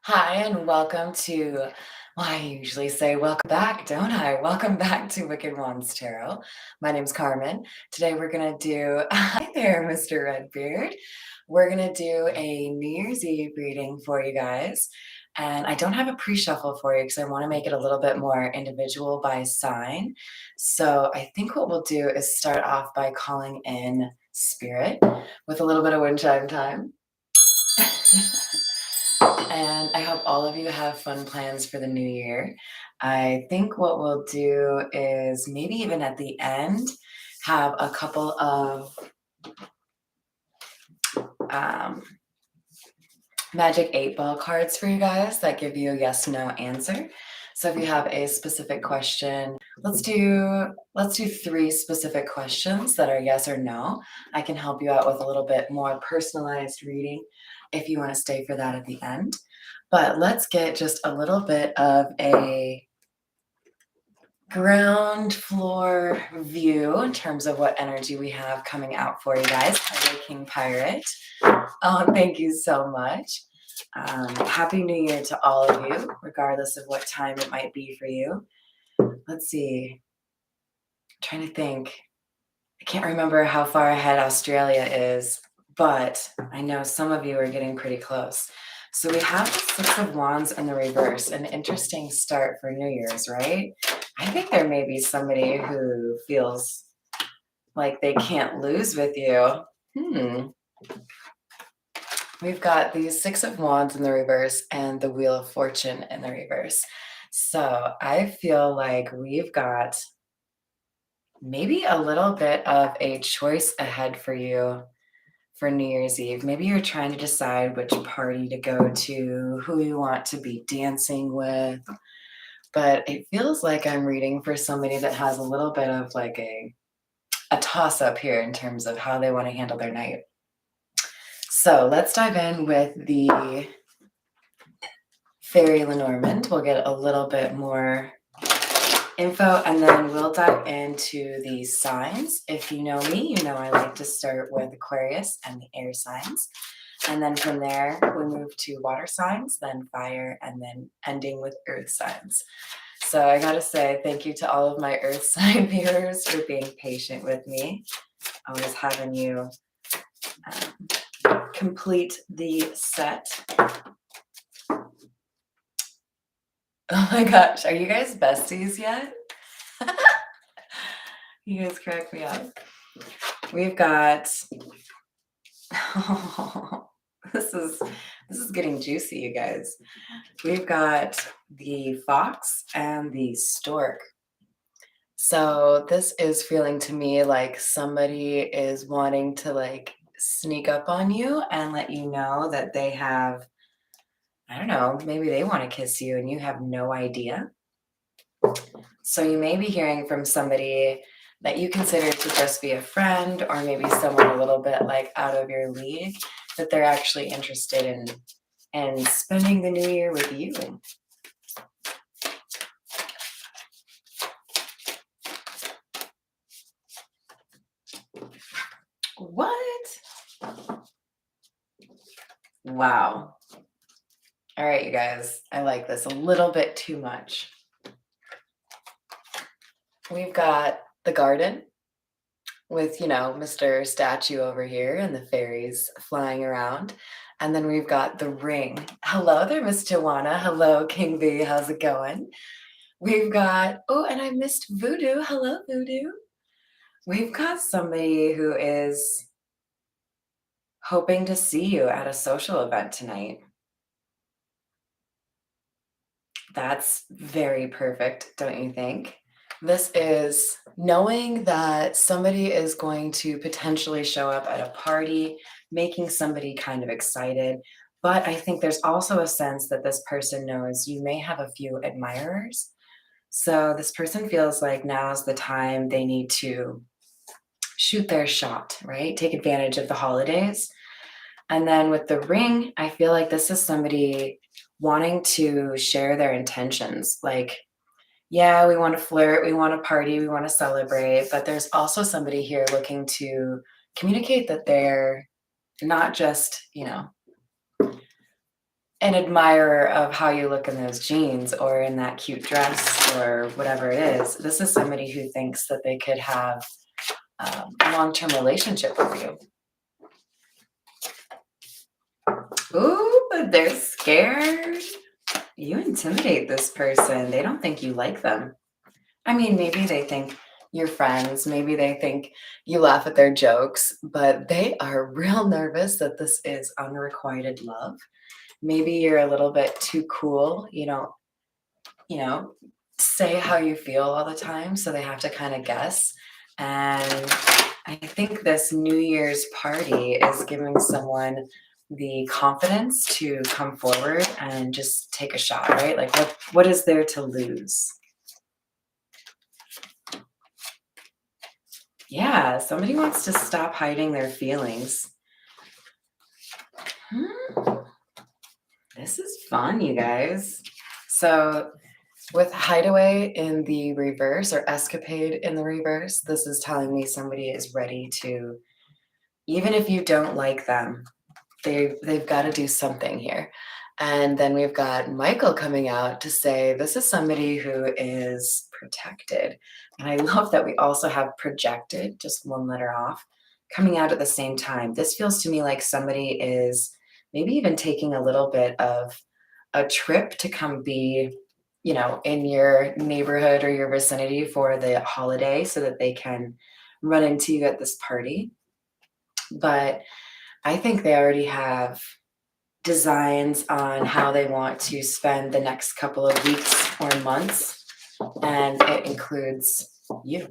Hi, and welcome to, well, I usually say welcome back, don't I? Welcome back to Wicked Wands Tarot. My name's Carmen. Today we're going to do, hi there, Mr. Redbeard. We're going to do a New Year's Eve reading for you guys. And I don't have a pre-shuffle for you because I want to make it a little bit more individual by sign. So I think what we'll do is start off by calling in Spirit with a little bit of wind chime time. And I hope all of you have fun plans for the new year. I think what we'll do is maybe even at the end have a couple of um, Magic 8 Ball cards for you guys that give you a yes no answer. So if you have a specific question, let's do 3 specific questions that are yes or no. I can help you out with a little bit more personalized reading if you want to stay for that at the end. But let's get just a little bit of a ground floor view in terms of what energy we have coming out for you guys. Hello, King Pirate. Oh, thank you so much. Happy New Year to all of you, regardless of what time it might be for you. Let's see. I'm trying to think. I can't remember how far ahead Australia is, but I know some of you are getting pretty close. So we have the Six of Wands in the reverse, an interesting start for New Year's, right? I think there may be somebody who feels like they can't lose with you. We've got the Six of Wands in the reverse and the Wheel of Fortune in the reverse. So I feel like we've got maybe a little bit of a choice ahead for you for New Year's Eve. Maybe you're trying to decide which party to go to, who you want to be dancing with. But it feels like I'm reading for somebody that has a little bit of like a toss up here in terms of how they want to handle their night. So let's dive in with the Fairy Lenormand. We'll get a little bit more info and then we'll dive into the signs. If you know me, you know I like to start with Aquarius and the air signs. And then from there, we move to water signs, then fire, and then ending with earth signs. So I gotta say thank you to all of my earth sign viewers for being patient with me. Always having you complete the set. Oh my gosh, are you guys besties yet? You guys crack me up. We've got, oh, this is getting juicy, you guys. We've got the fox and the stork. So this is feeling to me like somebody is wanting to like sneak up on you and let you know that they have, I don't know, maybe they want to kiss you and you have no idea. So you may be hearing from somebody that you consider to just be a friend or maybe someone a little bit like out of your league, that they're actually interested in spending the new year with you. What? Wow. All right, you guys, I like this a little bit too much. We've got the garden with, Mr. Statue over here and the fairies flying around. And then we've got the ring. Hello there, Miss Joanna. Hello, King V. How's it going? We've got, oh, and I missed Voodoo. Hello, Voodoo. We've got somebody who is hoping to see you at a social event tonight. That's very perfect, don't you think? This is knowing that somebody is going to potentially show up at a party, making somebody kind of excited. But I think there's also a sense that this person knows you may have a few admirers. So this person feels like now's the time they need to shoot their shot, right? Take advantage of the holidays. And then with the ring, I feel like this is somebody wanting to share their intentions. Like, yeah, we want to flirt, we want to party, we want to celebrate, but there's also somebody here looking to communicate that they're not just, an admirer of how you look in those jeans or in that cute dress or whatever it is. This is somebody who thinks that they could have a long-term relationship with you. Ooh, but they're scared. You intimidate this person. They don't think you like them. I mean, maybe they think you're friends, maybe they think you laugh at their jokes, but they are real nervous that this is unrequited love. Maybe you're a little bit too cool, you know, say how you feel all the time, so they have to kind of guess. And I think this New Year's party is giving someone the confidence to come forward and just take a shot, right? Like what is there to lose? Yeah, somebody wants to stop hiding their feelings. Hmm, this is fun, you guys. So, with hideaway in the reverse or escapade in the reverse, this is telling me somebody is ready to, even if you don't like them, they've got to do something here. And then we've got Michael coming out to say this is somebody who is protected. And I love that we also have projected, just one letter off, coming out at the same time. This feels to me like somebody is maybe even taking a little bit of a trip to come be, in your neighborhood or your vicinity for the holiday so that they can run into you at this party. But I think they already have designs on how they want to spend the next couple of weeks or months, and it includes you.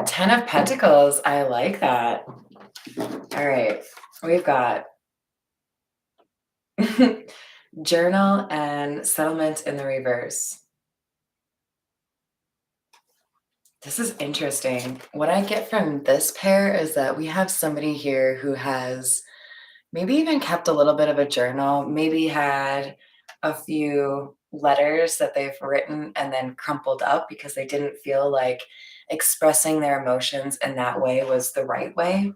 Ten of Pentacles. I like that. All right. We've got journal and settlement in the reverse. This is interesting. What I get from this pair is that we have somebody here who has maybe even kept a little bit of a journal, maybe had a few letters that they've written and then crumpled up because they didn't feel like expressing their emotions in that way was the right way.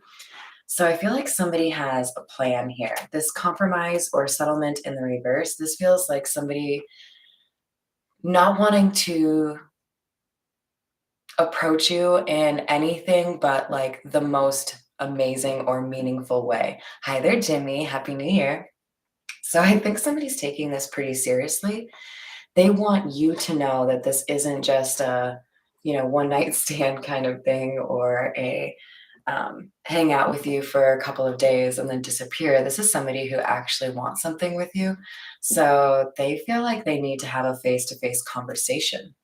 So I feel like somebody has a plan here. This compromise or settlement in the reverse, this feels like somebody not wanting to approach you in anything but like the most amazing or meaningful way. Hi there, Jimmy. Happy New Year. So I think somebody's taking this pretty seriously. They want you to know that this isn't just a, one night stand kind of thing or a hang out with you for a couple of days and then disappear. This is somebody who actually wants something with you. So they feel like they need to have a face to face conversation.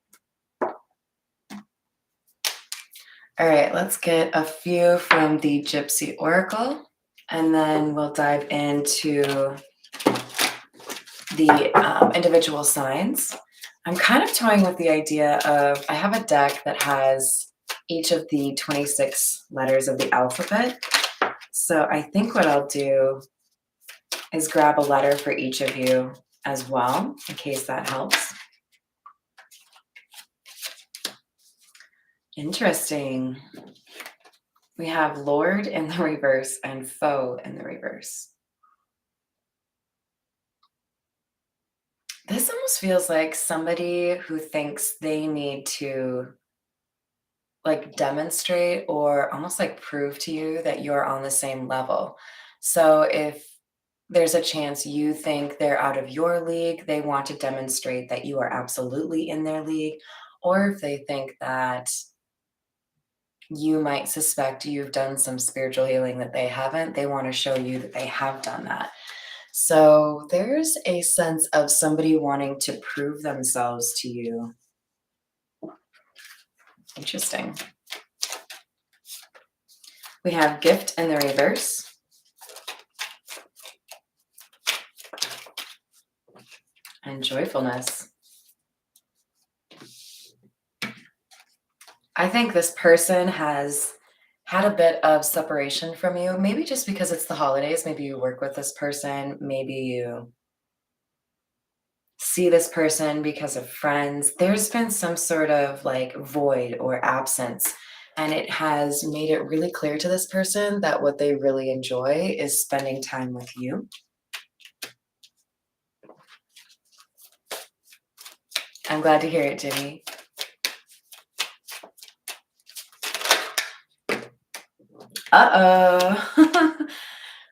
All right, let's get a few from the Gypsy Oracle, and then we'll dive into the individual signs. I'm kind of toying with the idea of I have a deck that has each of the 26 letters of the alphabet. So I think what I'll do is grab a letter for each of you as well, in case that helps. Interesting. We have Lord in the reverse and Foe in the reverse. This almost feels like somebody who thinks they need to like demonstrate or almost like prove to you that you're on the same level. So if there's a chance you think they're out of your league, they want to demonstrate that you are absolutely in their league. Or if they think that you might suspect you've done some spiritual healing that they haven't, they want to show you that they have done that. So there's a sense of somebody wanting to prove themselves to you. Interesting. We have Gift in the reverse. And Joyfulness. I think this person has had a bit of separation from you, maybe just because it's the holidays. Maybe you work with this person. Maybe you see this person because of friends. There's been some sort of like void or absence, and it has made it really clear to this person that what they really enjoy is spending time with you. I'm glad to hear it, Jimmy. Uh-oh.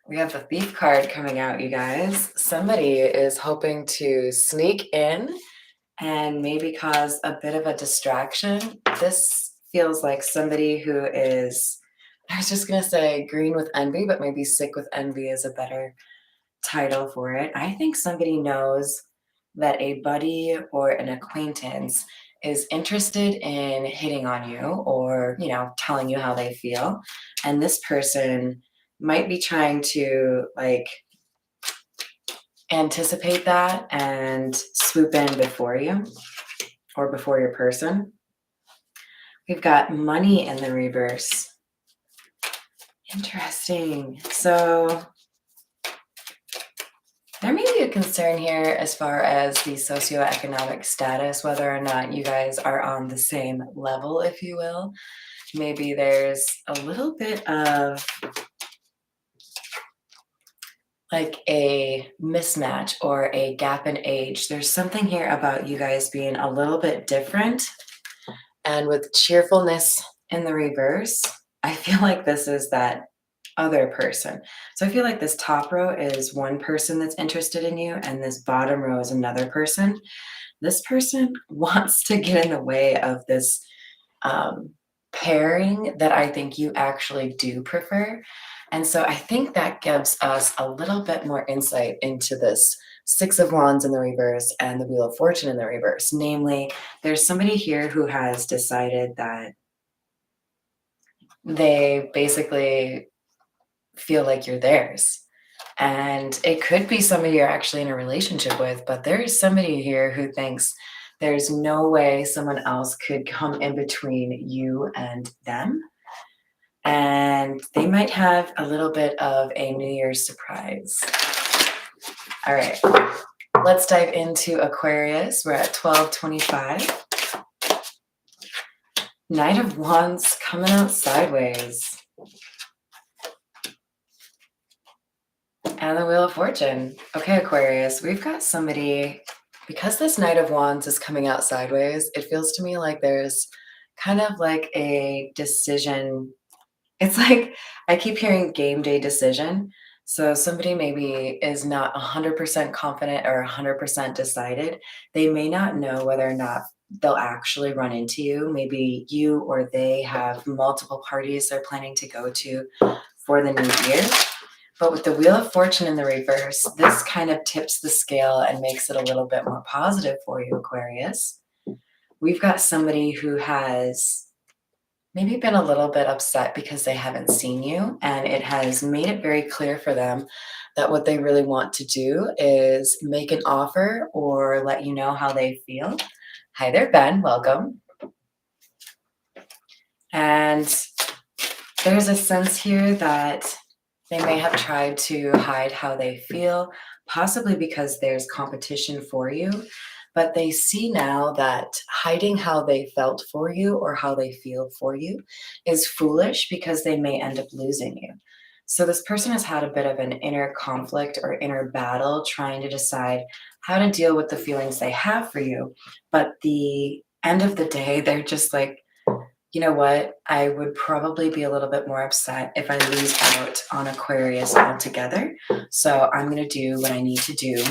We have the thief card coming out, you guys. Somebody is hoping to sneak in and maybe cause a bit of a distraction. This feels like somebody who is, I was just going to say green with envy, but maybe sick with envy is a better title for it. I think somebody knows that a buddy or an acquaintance is interested in hitting on you or, telling you how they feel. And this person might be trying to like anticipate that and swoop in before you or before your person. We've got money in the reverse. Interesting. So there may be a concern here as far as the socioeconomic status, whether or not you guys are on the same level, if you will. Maybe there's a little bit of like a mismatch or a gap in age. There's something here about you guys being a little bit different. And with cheerfulness in the reverse, I feel like this is that other person. So I feel like this top row is one person that's interested in you, and this bottom row is another person. This person wants to get in the way of this pairing that I think you actually do prefer. And so I think that gives us a little bit more insight into this Six of Wands in the reverse and the Wheel of Fortune in the reverse. Namely, there's somebody here who has decided that they basically feel like you're theirs. And it could be somebody you're actually in a relationship with, but there is somebody here who thinks there's no way someone else could come in between you and them. And they might have a little bit of a New Year's surprise. All right, let's dive into Aquarius. We're at 1225. Knight of Wands coming out sideways. And the Wheel of Fortune. Okay, Aquarius, we've got somebody, because this Knight of Wands is coming out sideways, it feels to me like there's kind of like a decision. It's like I keep hearing game day decision. So somebody maybe is not 100% confident or 100% decided. They may not know whether or not they'll actually run into you. Maybe you or they have multiple parties they're planning to go to for the new year. But with the Wheel of Fortune in the reverse, this kind of tips the scale and makes it a little bit more positive for you, Aquarius. We've got somebody who has maybe been a little bit upset because they haven't seen you, and it has made it very clear for them that what they really want to do is make an offer or let you know how they feel. Hi there, Ben. Welcome. And there's a sense here that they may have tried to hide how they feel, possibly because there's competition for you, but they see now that hiding how they felt for you or how they feel for you is foolish because they may end up losing you. So this person has had a bit of an inner conflict or inner battle trying to decide how to deal with the feelings they have for you. But the end of the day, they're just like, you know what? I would probably be a little bit more upset if I lose out on Aquarius altogether. So I'm going to do what I need to do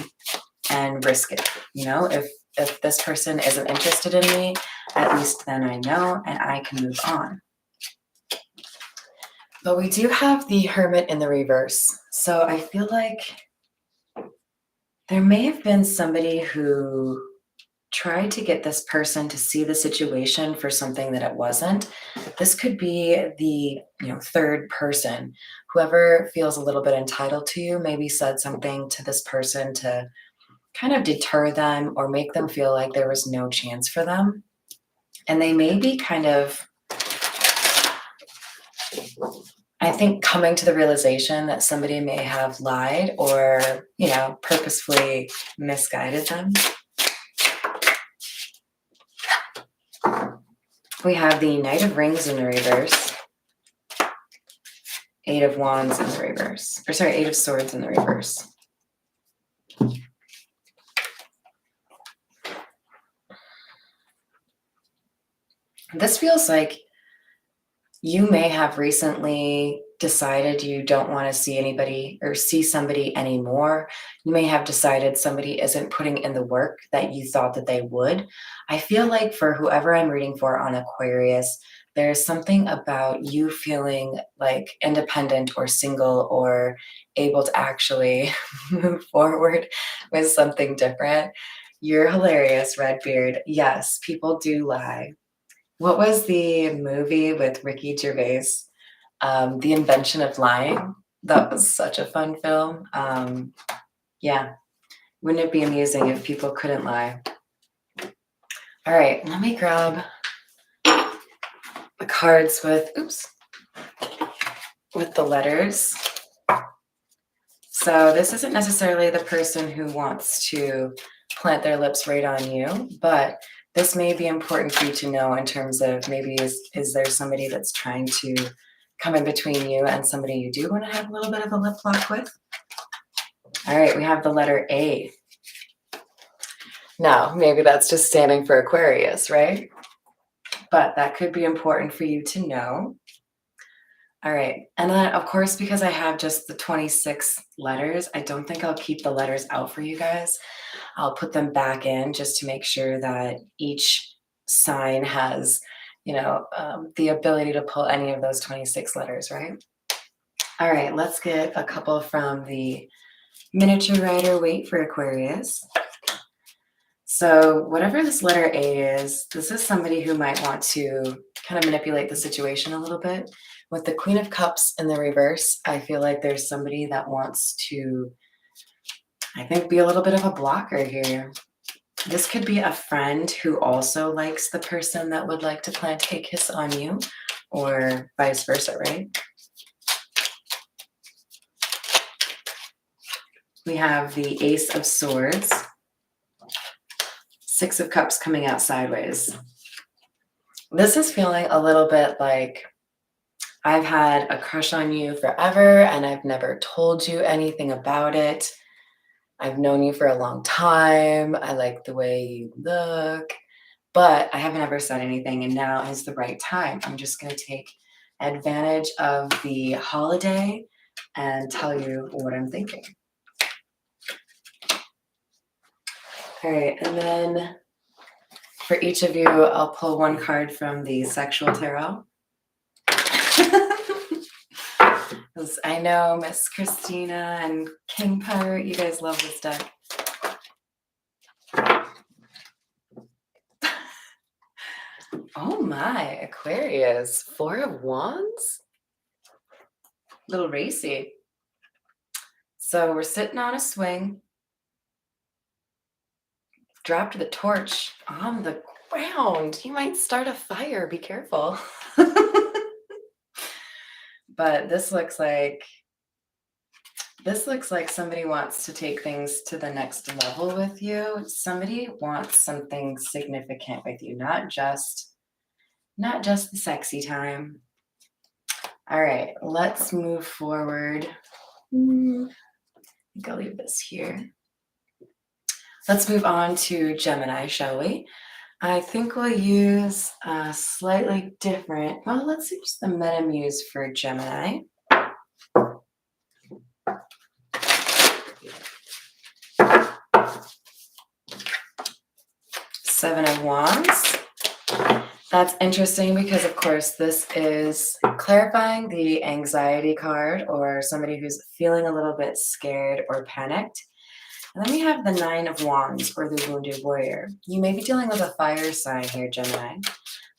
and risk it. If this person isn't interested in me, at least then I know and I can move on. But we do have the Hermit in the reverse. So I feel like there may have been somebody who tried to get this person to see the situation for something that it wasn't. This could be the third person. Whoever feels a little bit entitled to you maybe said something to this person to kind of deter them or make them feel like there was no chance for them. And they may be kind of, I think, coming to the realization that somebody may have lied or, purposefully misguided them. We have the Knight of Rings in the reverse, Eight of Wands in the reverse, or sorry, Eight of Swords in the reverse. This feels like you may have recently decided you don't want to see anybody or see somebody anymore. You may have decided somebody isn't putting in the work that you thought that they would. I feel like for whoever I'm reading for on Aquarius, there's something about you feeling like independent or single or able to actually move forward with something different. You're hilarious, Redbeard. Yes, people do lie. What was the movie with Ricky Gervais? The Invention of Lying. That was such a fun film. Yeah, wouldn't it be amusing if people couldn't lie? All right, let me grab the cards with the letters. So this isn't necessarily the person who wants to plant their lips right on you, but this may be important for you to know in terms of maybe is there somebody that's trying to come in between you and somebody you do want to have a little bit of a lip lock with? All right, we have the letter A. Now, maybe that's just standing for Aquarius, right? But that could be important for you to know. All right, and then of course, because I have just the 26 letters, I don't think I'll keep the letters out for you guys. I'll put them back in just to make sure that each sign has, the ability to pull any of those 26 letters, right? All right, let's get a couple from the Miniature Rider Waite for Aquarius. So whatever this letter A is, this is somebody who might want to kind of manipulate the situation a little bit. With the Queen of Cups in the reverse, I feel like there's somebody that wants to, I think, be a little bit of a blocker here. This could be a friend who also likes the person that would like to plant a kiss on you, or vice versa, right? We have the Ace of Swords, Six of Cups coming out sideways. This is feeling a little bit like I've had a crush on you forever and I've never told you anything about it. I've known you for a long time. I like the way you look, but I haven't ever said anything, and now is the right time. I'm just going to take advantage of the holiday and tell you what I'm thinking. All right, and then for each of you, I'll pull one card from the Sexual Tarot. I know Miss Christina and King Pirate, you guys love this deck. Oh my, Aquarius, Four of Wands? Little racy. So we're sitting on a swing. Dropped the torch on the ground. You might start a fire, be careful. But this looks like somebody wants to take things to the next level with you. Somebody wants something significant with you, not just the sexy time. All right, let's move forward. I think I'll leave this here. Let's move on to Gemini, shall we? I think we'll use a slightly different, well, let's use the Metamuse for Gemini. Seven of Wands. That's interesting because, of course, this is clarifying the anxiety card or somebody who's feeling a little bit scared or panicked. And then we have the Nine of Wands, or the Wounded Warrior. You may be dealing with a fire sign here, Gemini,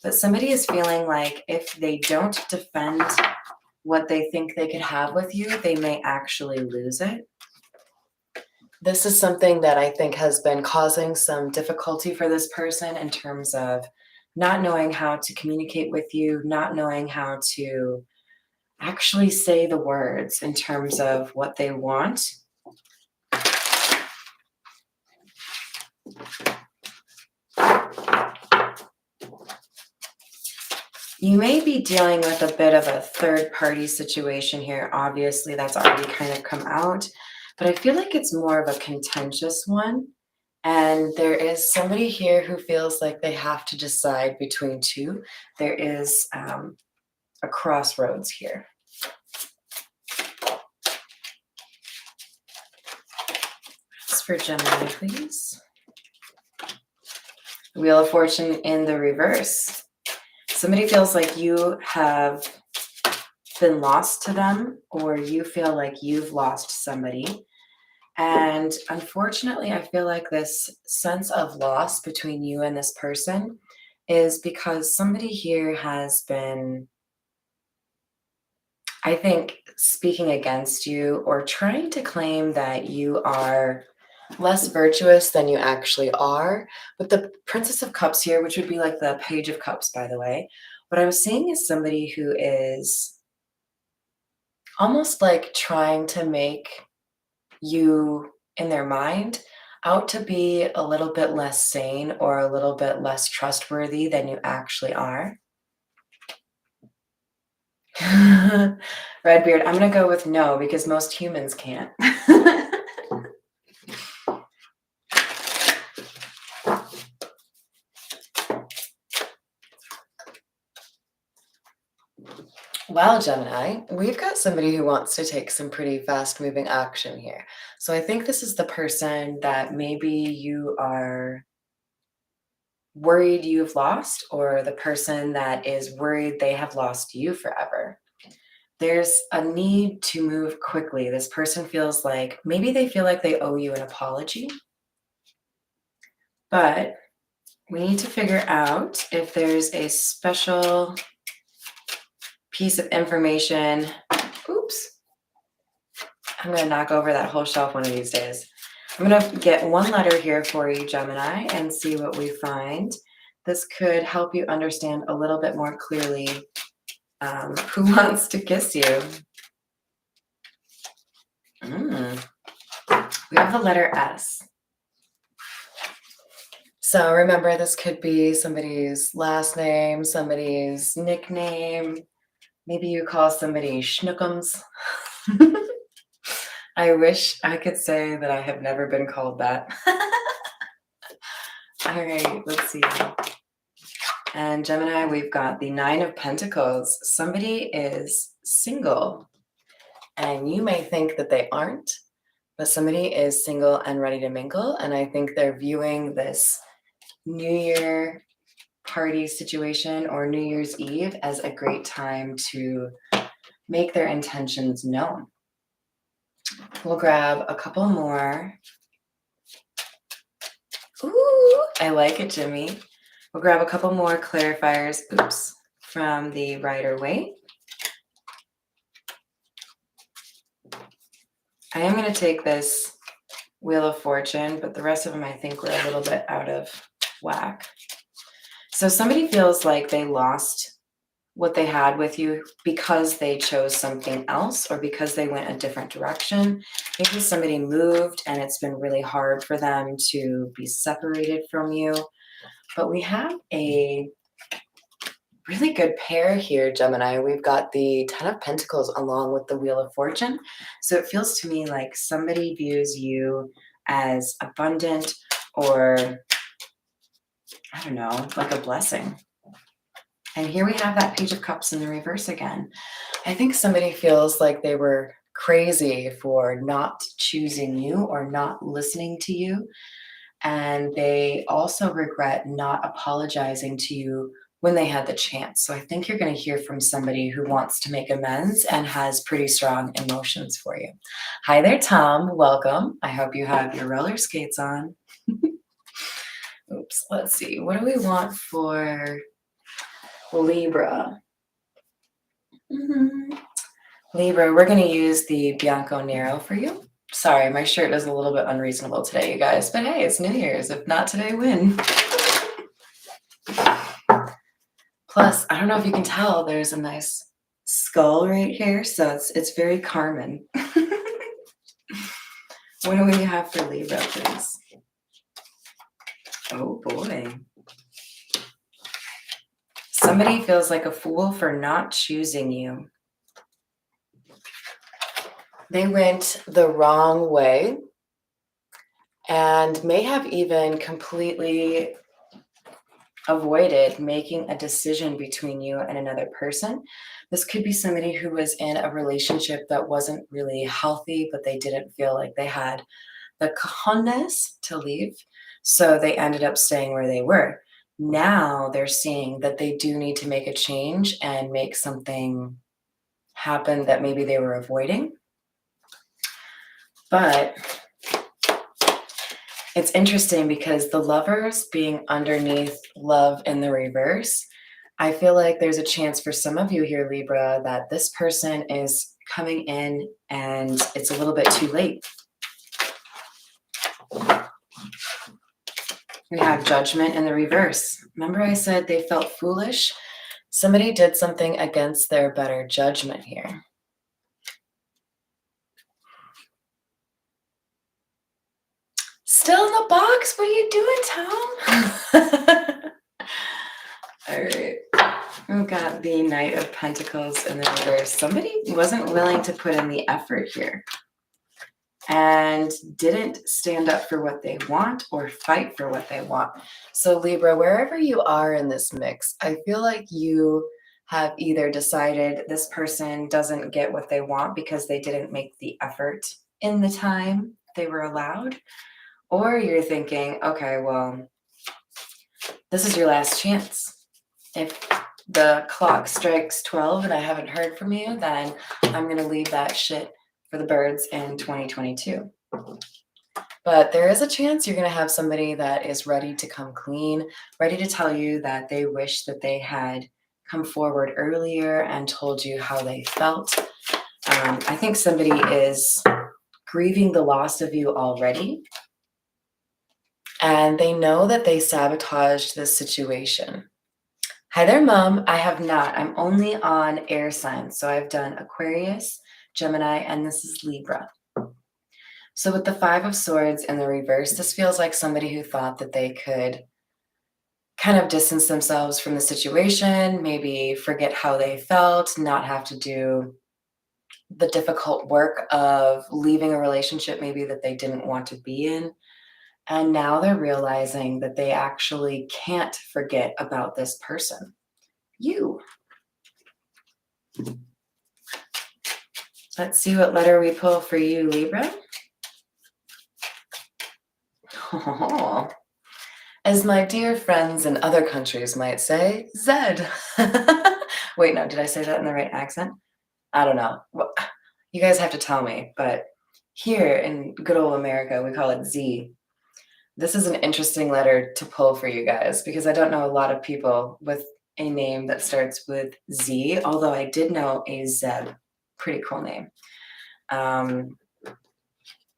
but somebody is feeling like if they don't defend what they think they could have with you, they may actually lose it. This is something that I think has been causing some difficulty for this person in terms of not knowing how to communicate with you, not knowing how to actually say the words in terms of what they want. You may be dealing with a bit of a third party situation here. Obviously, that's already kind of come out, but I feel like it's more of a contentious one. And there is somebody here who feels like they have to decide between two. There is a crossroads here. That's for Gemini, please. Wheel of Fortune in the reverse. Somebody feels like you have been lost to them, or you feel like you've lost somebody. And unfortunately, I feel like this sense of loss between you and this person is because somebody here has been, I think, speaking against you or trying to claim that you are less virtuous than you actually are. With the Princess of Cups here, which would be like the Page of Cups, by the way, what I'm seeing is somebody who is almost like trying to make you, in their mind, out to be a little bit less sane or a little bit less trustworthy than you actually are. Redbeard, I'm going to go with no because most humans can't. Well, Gemini, we've got somebody who wants to take some pretty fast moving action here. So I think this is the person that maybe you are worried you've lost, or the person that is worried they have lost you forever. There's a need to move quickly. This person feels like maybe they feel like they owe you an apology, but we need to figure out if there's a special piece of information. Oops. I'm going to knock over that whole shelf one of these days. I'm going to get one letter here for you, Gemini, and see what we find. This could help you understand a little bit more clearly who wants to kiss you. We have the letter S. So remember, this could be somebody's last name, somebody's nickname. Maybe you call somebody Schnookums. I wish I could say that I have never been called that. All right, let's see. And Gemini, we've got the Nine of Pentacles. Somebody is single, and you may think that they aren't, but somebody is single and ready to mingle. And I think they're viewing this New Year party situation or New Year's Eve as a great time to make their intentions known. We'll grab a couple more. Ooh, I like it, Jimmy. We'll grab a couple more clarifiers, from the Rider-Waite. I am going to take this Wheel of Fortune, but the rest of them I think were a little bit out of whack. So somebody feels like they lost what they had with you because they chose something else or because they went a different direction. Maybe somebody moved and it's been really hard for them to be separated from you. But we have a really good pair here, Gemini. We've got the Ten of Pentacles along with the Wheel of Fortune. So it feels to me like somebody views you as abundant or, I don't know, like a blessing. And here we have that Page of Cups in the reverse again. I think somebody feels like they were crazy for not choosing you or not listening to you. And they also regret not apologizing to you when they had the chance. So I think you're going to hear from somebody who wants to make amends and has pretty strong emotions for you. Hi there, Tom. Welcome. I hope you have your roller skates on. Oops. Let's see. What do we want for Libra? Libra, we're going to use the Bianco Nero for you. Sorry, my shirt is a little bit unreasonable today, you guys. But hey, it's New Year's. If not today, when? Plus, I don't know if you can tell, there's a nice skull right here. So it's very Carmen. What do we have for Libra, please? Oh, boy. Somebody feels like a fool for not choosing you. They went the wrong way and may have even completely avoided making a decision between you and another person. This could be somebody who was in a relationship that wasn't really healthy, but they didn't feel like they had the cojones to leave. So they ended up staying where they were. Now they're seeing that they do need to make a change and make something happen that maybe they were avoiding. But it's interesting because the Lovers being underneath Love in the reverse, I feel like there's a chance for some of you here, Libra, that this person is coming in and it's a little bit too late. We have Judgment in the reverse. Remember I said they felt foolish? Somebody did something against their better judgment here. Still in the box? What are you doing, Tom? All right. We've got the Knight of Pentacles in the reverse. Somebody wasn't willing to put in the effort here and didn't stand up for what they want or fight for what they want. So Libra, wherever you are in this mix, I feel like you have either decided this person doesn't get what they want because they didn't make the effort in the time they were allowed, or you're thinking, okay, well, this is your last chance. If the clock strikes 12 and I haven't heard from you, then I'm going to leave that shit for the birds in 2022. But there is a chance you're going to have somebody that is ready to come clean, ready to tell you that they wish that they had come forward earlier and told you how they felt. I think somebody is grieving the loss of you already. And they know that they sabotaged this situation. Hi there, Mom. I have not. I'm only on air signs. So I've done Aquarius, Gemini, and this is Libra. So with the Five of Swords in the reverse, this feels like somebody who thought that they could kind of distance themselves from the situation, maybe forget how they felt, not have to do the difficult work of leaving a relationship maybe that they didn't want to be in. And now they're realizing that they actually can't forget about this person. You. Let's see what letter we pull for you, Libra. Oh, as my dear friends in other countries might say, Zed. Wait, no, did I say that in the right accent? I don't know. You guys have to tell me, but here in good old America, we call it Z. This is an interesting letter to pull for you guys because I don't know a lot of people with a name that starts with Z, although I did know a Zeb. Pretty cool name.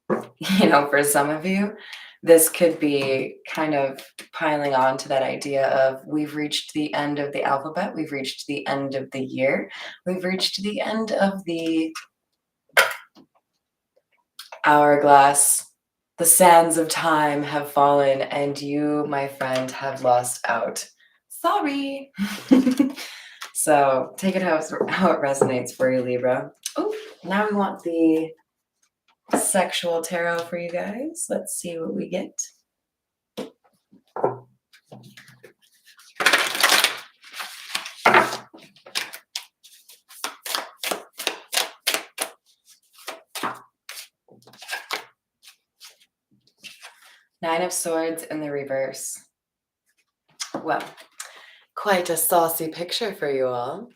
For some of you, this could be kind of piling on to that idea of we've reached the end of the alphabet, we've reached the end of the year, we've reached the end of the hourglass. The sands of time have fallen, and you, my friend, have lost out. Sorry. So take it how it resonates for you, Libra. Oh, now we want the sexual tarot for you guys. Let's see what we get. Nine of Swords in the reverse. Well, quite a saucy picture for you all.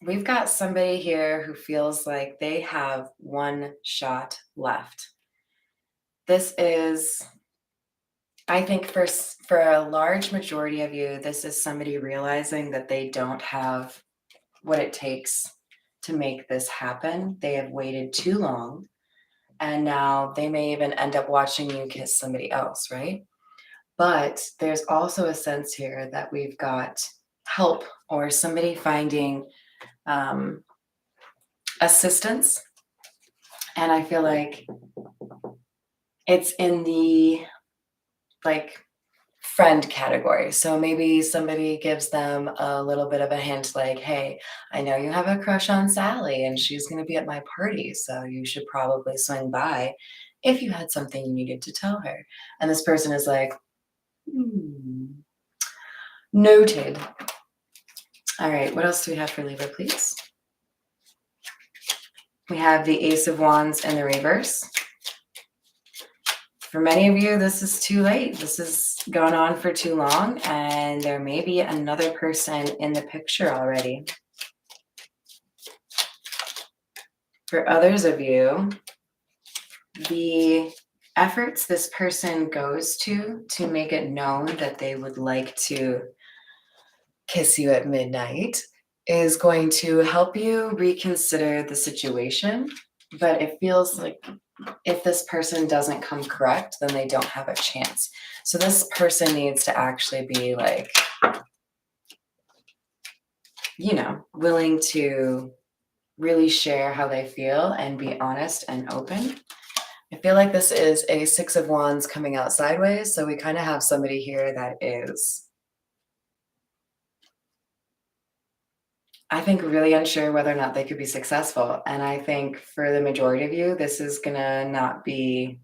We've got somebody here who feels like they have one shot left. This is, I think for a large majority of you, this is somebody realizing that they don't have what it takes to make this happen. They have waited too long, and now they may even end up watching you kiss somebody else, right? But there's also a sense here that we've got help or somebody finding assistance. And I feel like it's in the friend category. So maybe somebody gives them a little bit of a hint like, hey, I know you have a crush on Sally and she's going to be at my party. So you should probably swing by if you had something you needed to tell her. And this person is like, hmm, noted. All right, what else do we have for Libra, please? We have the Ace of Wands in the reverse. For many of you, this is too late. This has gone on for too long, and there may be another person in the picture already. For others of you, the efforts this person goes to make it known that they would like to kiss you at midnight is going to help you reconsider the situation, but it feels like if this person doesn't come correct, then they don't have a chance. So this person needs to actually be like, willing to really share how they feel and be honest and open. I feel like this is a Six of Wands coming out sideways. So we kind of have somebody here that is, I think, really unsure whether or not they could be successful. And I think for the majority of you, this is going to not be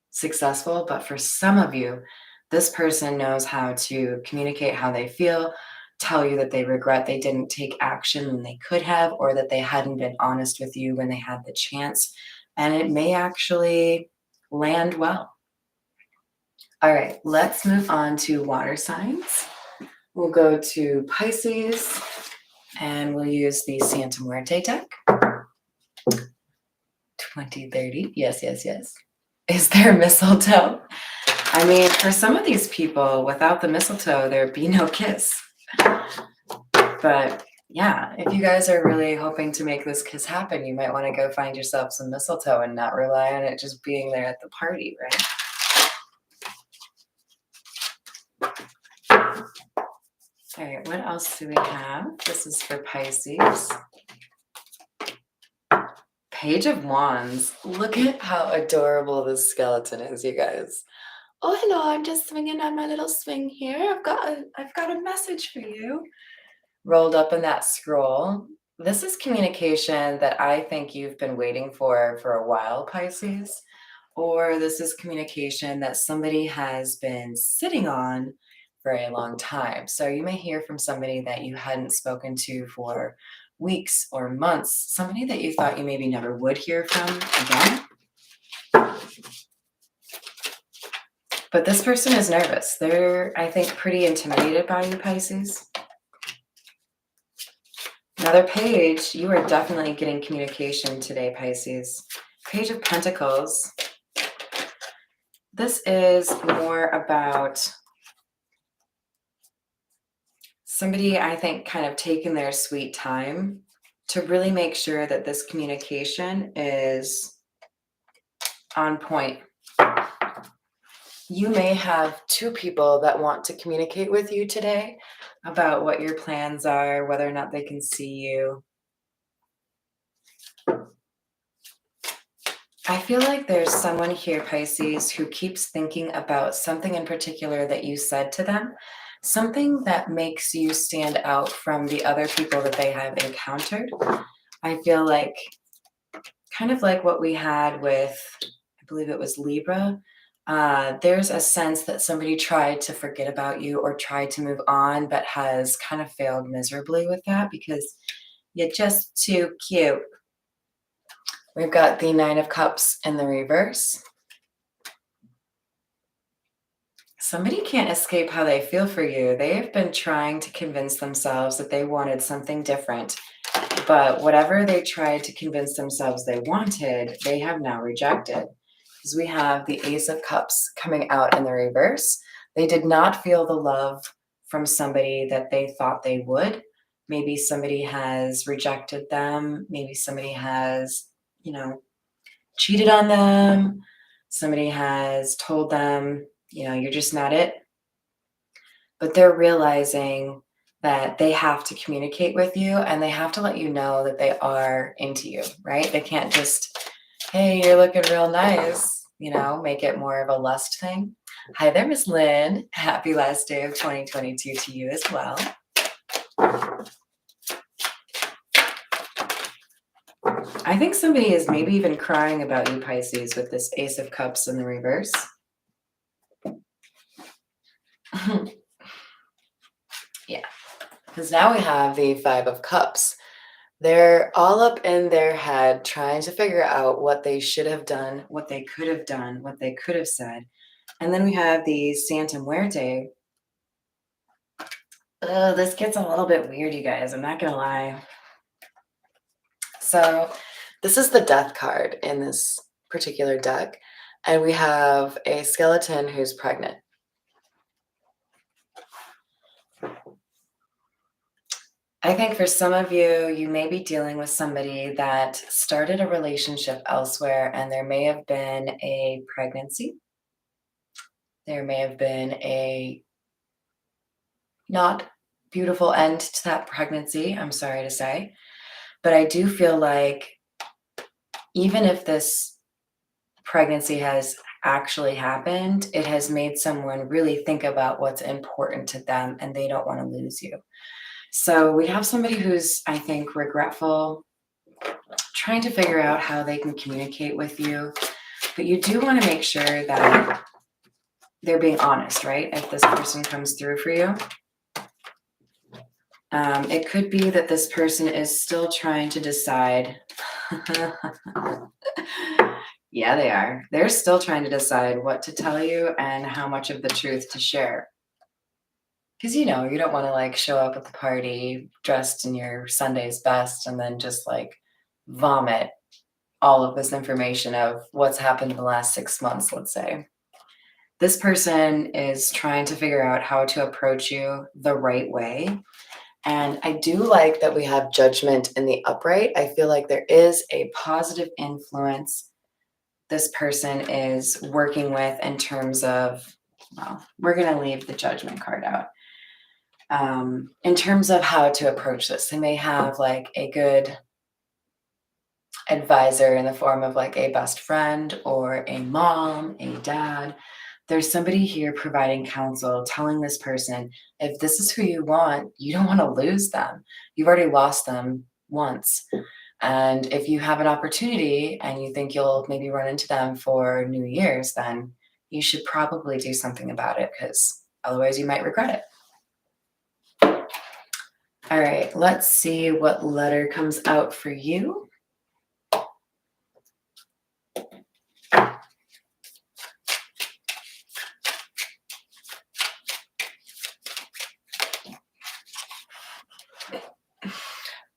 successful. But for some of you, this person knows how to communicate how they feel, tell you that they regret they didn't take action when they could have, or that they hadn't been honest with you when they had the chance. And it may actually land well. All right, let's move on to water signs. We'll go to Pisces. And we'll use the Santa Muerte deck. 2030. Yes, yes, yes. Is there mistletoe? I mean, for some of these people, without the mistletoe, there'd be no kiss. But yeah, if you guys are really hoping to make this kiss happen, you might want to go find yourself some mistletoe and not rely on it just being there at the party, right? All right, what else do we have? This is for Pisces. Page of Wands. Look at how adorable this skeleton is, you guys. Oh, hello, I'm just swinging on my little swing here. I've got a message for you. Rolled up in that scroll. This is communication that I think you've been waiting for a while, Pisces. Or this is communication that somebody has been sitting on for a long time. So you may hear from somebody that you hadn't spoken to for weeks or months, somebody that you thought you maybe never would hear from again. But this person is nervous. They're, I think, pretty intimidated by you, Pisces. Another page, you are definitely getting communication today, Pisces. Page of Pentacles. This is more about somebody, I think, kind of taking their sweet time to really make sure that this communication is on point. You may have two people that want to communicate with you today about what your plans are, whether or not they can see you. I feel like there's someone here, Pisces, who keeps thinking about something in particular that you said to them, something that makes you stand out from the other people that they have encountered. I feel like kind of like what we had with, I believe it was Libra. There's a sense that somebody tried to forget about you or tried to move on, but has kind of failed miserably with that because you're just too cute. We've got the Nine of Cups in the reverse. Somebody can't escape how they feel for you. They have been trying to convince themselves that they wanted something different, but whatever they tried to convince themselves they wanted, they have now rejected. Because we have the Ace of Cups coming out in the reverse. They did not feel the love from somebody that they thought they would. Maybe somebody has rejected them. Maybe somebody has, cheated on them. Somebody has told them, you're just not it. But they're realizing that they have to communicate with you and they have to let you know that they are into you, right? They can't just, hey, you're looking real nice. make it more of a lust thing. Hi there, Miss Lynn. Happy last day of 2022 to you as well. I think somebody is maybe even crying about you, Pisces, with this Ace of Cups in the reverse. Yeah, because now we have the Five of Cups. They're all up in their head trying to figure out what they should have done, what they could have done, what they could have said. And then we have the Santa Muerte. This gets a little bit weird, you guys. I'm not going to lie. So this is the Death card in this particular deck. And we have a skeleton who's pregnant. I think for some of you, you may be dealing with somebody that started a relationship elsewhere, and there may have been a pregnancy. There may have been a not beautiful end to that pregnancy, I'm sorry to say. But I do feel like even if this pregnancy has actually happened, it has made someone really think about what's important to them, and they don't want to lose you. So we have somebody who's, I think, regretful, trying to figure out how they can communicate with you. But you do want to make sure that they're being honest, right? If this person comes through for you. It could be that this person is still trying to decide. Yeah, they are. They're still trying to decide what to tell you and how much of the truth to share. Because, you don't want to like show up at the party dressed in your Sunday's best and then just like vomit all of this information of what's happened in the last 6 months, let's say. This person is trying to figure out how to approach you the right way. And I do like that we have Judgment in the upright. I feel like there is a positive influence this person is working with in terms of, well, we're going to leave the Judgment card out. In terms of how to approach this, they may have like a good advisor in the form of like a best friend or a mom, a dad. There's somebody here providing counsel, telling this person, if this is who you want, you don't want to lose them. You've already lost them once. And if you have an opportunity and you think you'll maybe run into them for New Year's, then you should probably do something about it, because otherwise you might regret it. All right, let's see what letter comes out for you.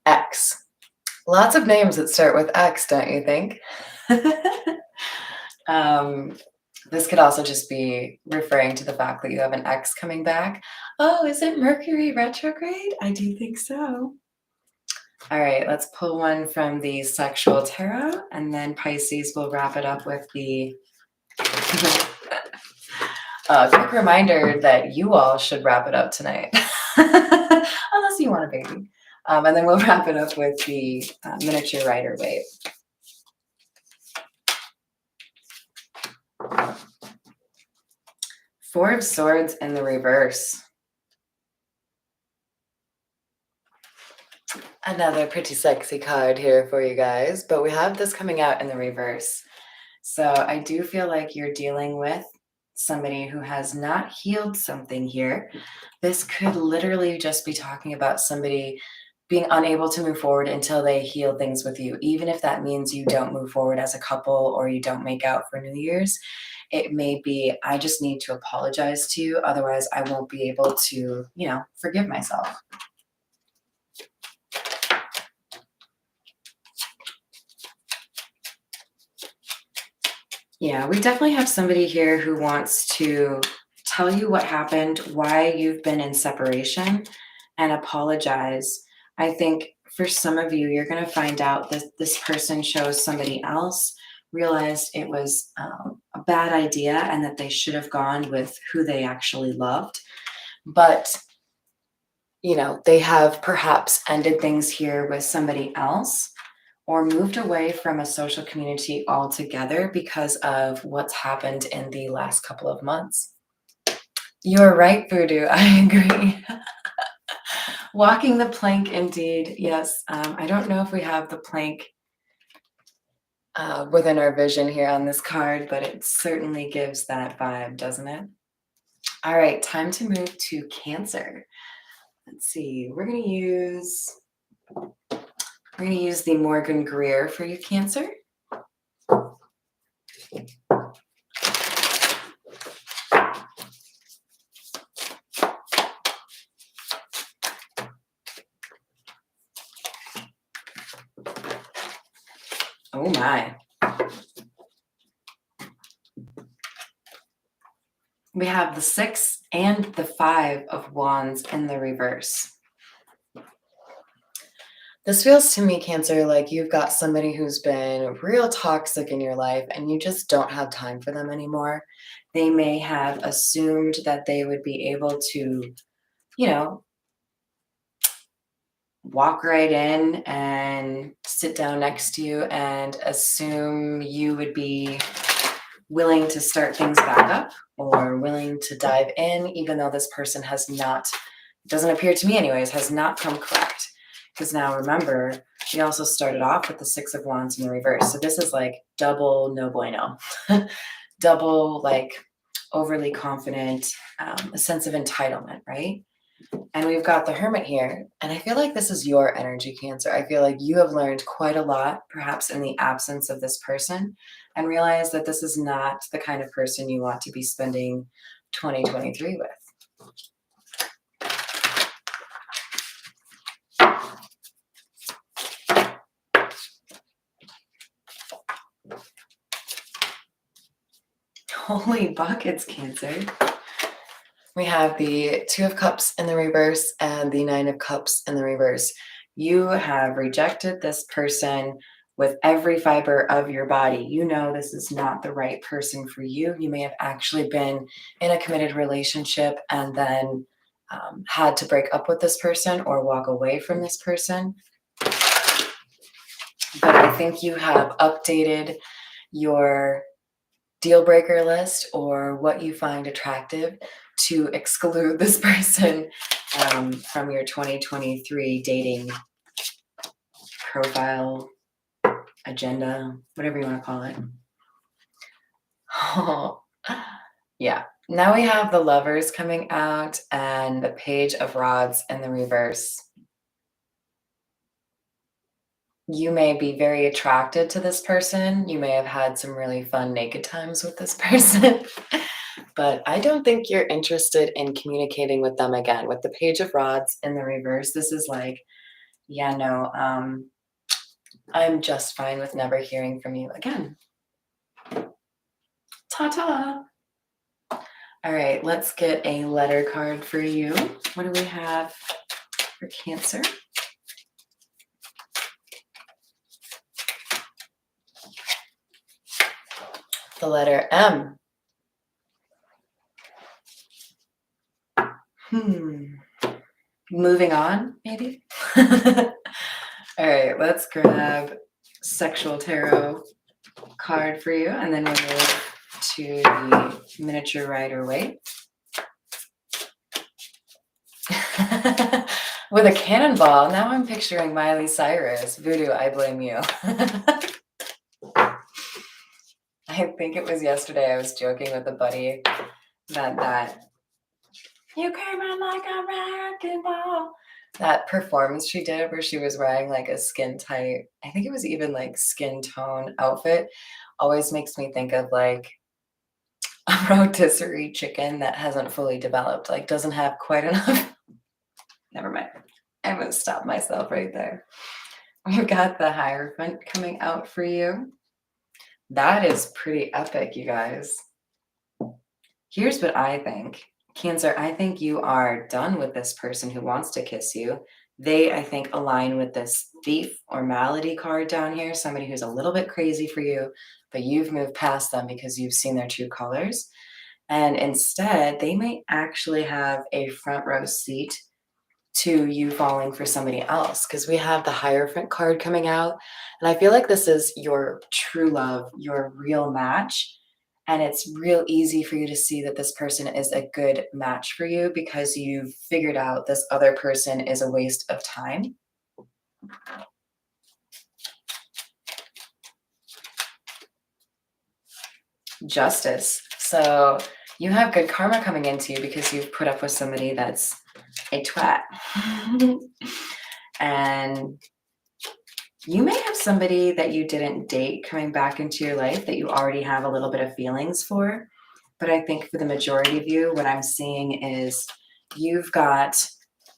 X. Lots of names that start with X, don't you think? This could also just be referring to the fact that you have an X coming back. Oh, is it Mercury retrograde? I do think so. All right, let's pull one from the Sexual Tarot, and then Pisces will wrap it up with the quick reminder that you all should wrap it up tonight, unless you want a baby. And then we'll wrap it up with the Miniature Rider Waite. Four of Swords in the reverse. Another pretty sexy card here for you guys, but we have this coming out in the reverse. So I do feel like you're dealing with somebody who has not healed something here. This could literally just be talking about somebody being unable to move forward until they heal things with you, even if that means you don't move forward as a couple or you don't make out for New Year's. It may be, I just need to apologize to you, otherwise I won't be able to, forgive myself. Yeah, we definitely have somebody here who wants to tell you what happened, why you've been in separation, and apologize. I think for some of you, you're going to find out that this person chose somebody else, realized it was a bad idea and that they should have gone with who they actually loved. But, they have perhaps ended things here with somebody else, or moved away from a social community altogether because of what's happened in the last couple of months. You're right, Voodoo. I agree. Walking the plank, indeed. Yes. I don't know if we have the plank within our vision here on this card, but it certainly gives that vibe, doesn't it? All right, time to move to Cancer. Let's see. We're gonna use the Morgan Greer for you, Cancer. Oh my. We have the 6 and the 5 of Wands in the reverse. This feels to me, Cancer, like you've got somebody who's been real toxic in your life and you just don't have time for them anymore. They may have assumed that they would be able to, you know, walk right in and sit down next to you and assume you would be willing to start things back up or willing to dive in, even though this person has not, doesn't appear to me anyways, has not come correct. Because now remember, we also started off with the 6 of Wands in the reverse. So this is like double no bueno, double like overly confident, a sense of entitlement, right? And we've got the Hermit here. And I feel like this is your energy, Cancer. I feel like you have learned quite a lot, perhaps in the absence of this person, and realize that this is not the kind of person you want to be spending 2023 with. Holy buckets, Cancer. We have the 2 of Cups in the reverse and the 9 of Cups in the reverse. You have rejected this person with every fiber of your body. You know this is not the right person for you. You may have actually been in a committed relationship and then had to break up with this person or walk away from this person. But I think you have updated your deal breaker list or what you find attractive to exclude this person from your 2023 dating profile, agenda, whatever you want to call it. Oh, yeah. Now we have the Lovers coming out and the Page of Rods in the reverse. You may be very attracted to this person. You may have had some really fun naked times with this person. But I don't think you're interested in communicating with them again. With the Page of Rods in the reverse, this is like, yeah, no, I'm just fine with never hearing from you again. Ta-ta. All right, let's get a letter card for you. What do we have for Cancer? The letter M. Moving on, maybe? All right, let's grab Sexual Tarot card for you, and then we'll move to the Miniature Rider-Waite. With a cannonball. Now I'm picturing Miley Cyrus. Voodoo, I blame you. I think it was yesterday I was joking with a buddy that you came in like a wrecking ball. That performance she did where she was wearing like a skin tight, I think it was even like skin tone outfit, always makes me think of like a rotisserie chicken that hasn't fully developed, like doesn't have quite enough. Never mind. I'm going to stop myself right there. We've got the Hierophant coming out for you. That is pretty epic, you guys. Here's what I think. Cancer, I think you are done with this person who wants to kiss you. They, I think, align with this thief or malady card down here, somebody who's a little bit crazy for you, but you've moved past them because you've seen their true colors. And instead, they might actually have a front row seat to you falling for somebody else, because we have the Hierophant card coming out. And I feel like this is your true love, your real match. And it's real easy for you to see that this person is a good match for you because you've figured out this other person is a waste of time. Justice. So you have good karma coming into you because you've put up with somebody that's a twat. And you may have somebody that you didn't date coming back into your life that you already have a little bit of feelings for. But I think for the majority of you, what I'm seeing is you've got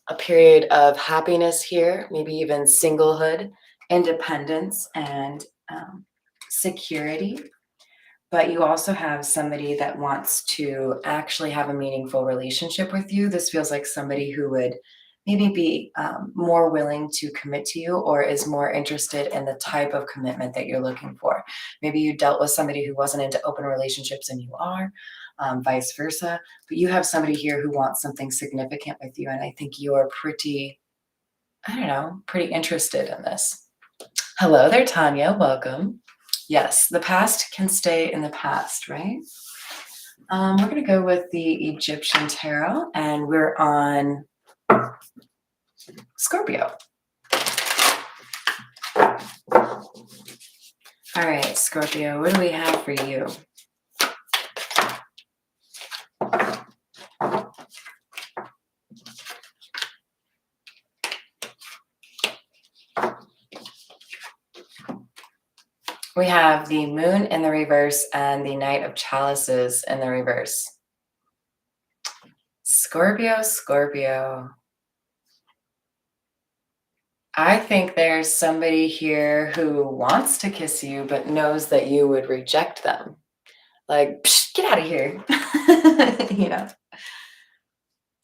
a period of happiness here, maybe even singlehood, independence, and security. But you also have somebody that wants to actually have a meaningful relationship with you. This feels like somebody who would maybe be more willing to commit to you or is more interested in the type of commitment that you're looking for. Maybe you dealt with somebody who wasn't into open relationships and you are, vice versa. But you have somebody here who wants something significant with you. And I think you're pretty, I don't know, pretty interested in this. Hello there, Tanya. Welcome. Yes, the past can stay in the past, right? We're going to go with the Egyptian tarot, and we're on Scorpio. All right, Scorpio, what do we have for you? We have the Moon in the reverse and the Knight of Chalices in the reverse. Scorpio, Scorpio. I think there's somebody here who wants to kiss you, but knows that you would reject them. Like, psh, get out of here. You know,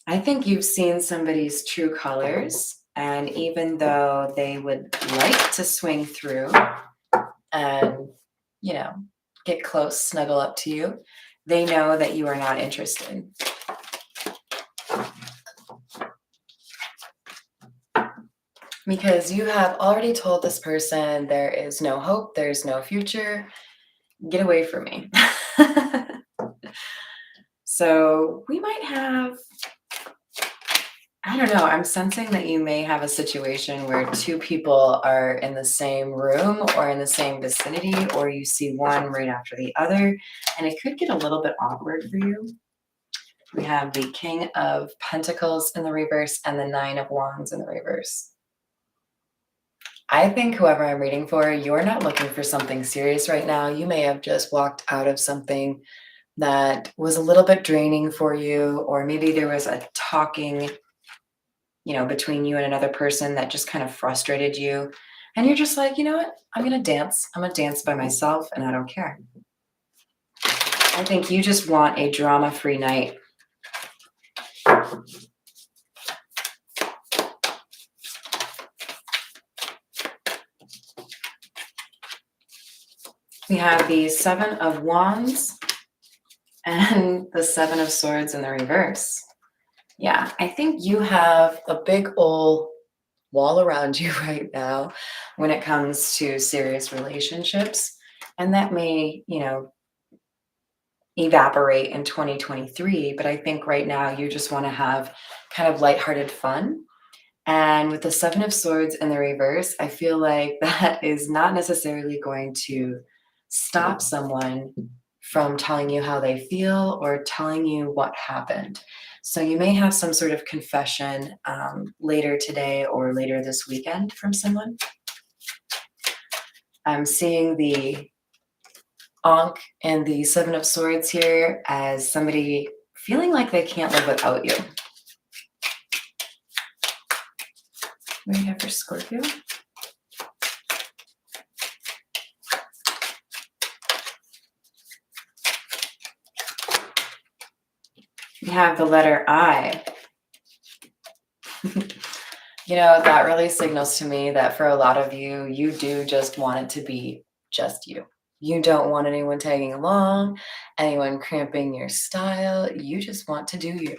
I think you've seen somebody's true colors. And even though they would like to swing through and, you know, get close, snuggle up to you, they know that you are not interested. Because you have already told this person there is no hope, there's no future, get away from me. So we might have, I don't know, I'm sensing that you may have a situation where two people are in the same room or in the same vicinity, or you see one right after the other, and it could get a little bit awkward for you. We have the King of Pentacles in the reverse and the Nine of Wands in the reverse. I think whoever I'm reading for, you're not looking for something serious right now. You may have just walked out of something that was a little bit draining for you, or maybe there was a talking, you know, between you and another person that just kind of frustrated you. And you're just like, you know what? I'm going to dance. I'm going to dance by myself and I don't care. I think you just want a drama-free night. We have the Seven of Wands and the Seven of Swords in the reverse. Yeah, I think you have a big old wall around you right now when it comes to serious relationships. And that may, you know, evaporate in 2023. But I think right now you just want to have kind of lighthearted fun. And with the Seven of Swords in the reverse, I feel like that is not necessarily going to stop someone from telling you how they feel or telling you what happened. So you may have some sort of confession later today or later this weekend from someone. I'm seeing the Ankh and the Seven of Swords here as somebody feeling like they can't live without you. What do we have for Scorpio? We have the letter I. You know, that really signals to me that for a lot of you, you do just want it to be just you. You don't want anyone tagging along, anyone cramping your style. You just want to do you.